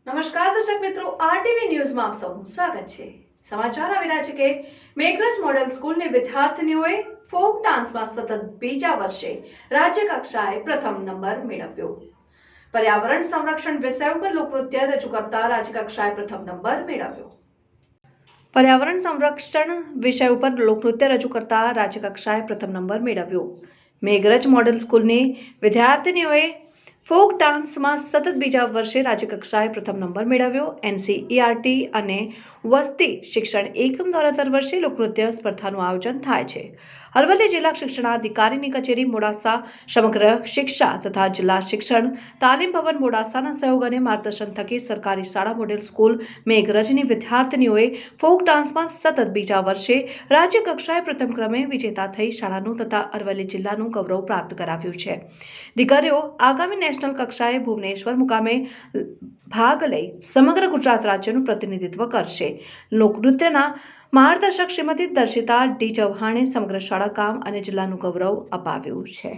નમસ્કાર દર્શક મિત્રો, આરટીવી ન્યૂઝમાં આપ સૌનું સ્વાગત છે। સમાચાર આવી રહ્યા છે કે મેઘરજ મોડેલ સ્કૂલની વિદ્યાર્થીનીઓએ ફોક ડાન્સમાં સતત બીજા વર્ષે રાજ્ય કક્ષાએ પ્રથમ નંબર મેળવ્યો। પર્યાવરણ સંરક્ષણ વિષય ઉપર લોકનૃત્ય રજૂ કરતા રાજ્ય કક્ષાએ પ્રથમ નંબર મેળવ્યો। પર્યાવરણ સંરક્ષણ વિષય ઉપર લોકનૃત્ય રજૂ કરતા રાજ્ય કક્ષાએ પ્રથમ નંબર મેળવ્યો। મેઘરજ મોડેલ સ્કૂલની વિદ્યાર્થીનીઓએ ફોક ડાન્સમાં સતત બીજા વર્ષે રાજ્ય કક્ષાએ પ્રથમ નંબર મેળવ્યો। એનસીઈઆરટી અને વસ્તી શિક્ષણ એકમ દ્વારા દર વર્ષે લોકનૃત્ય સ્પર્ધાનું આયોજન થાય છે। અરવલ્લી જિલ્લા શિક્ષણાધિકારીની કચેરી મોડાસા, સમગ્ર શિક્ષા તથા જિલ્લા શિક્ષણ તાલીમ ભવન મોડાસાના સહયોગ અને માર્ગદર્શન થકી સરકારી શાળા મોડેલ સ્કૂલ મેઘરજની વિદ્યાર્થીનીઓએ ફોક ડાન્સમાં સતત બીજા વર્ષે રાજ્ય કક્ષાએ પ્રથમ ક્રમે વિજેતા થઈ શાળાનું તથા અરવલ્લી જિલ્લાનું ગૌરવ પ્રાપ્ત કરાવ્યું છે। દીકરીઓ આગામી નેશનલ કક્ષાએ ભુવનેશ્વર મુકામે ભાગ લઈ સમગ્ર ગુજરાત રાજ્યનું પ્રતિનિધિત્વ કરશે। લોકનૃત્યના માર્ગદર્શક શ્રીમતી દર્શિતા ડી ચૌહાણે સમગ્ર શાળા કામ અને જિલ્લાનું ગૌરવ અપાવ્યું છે।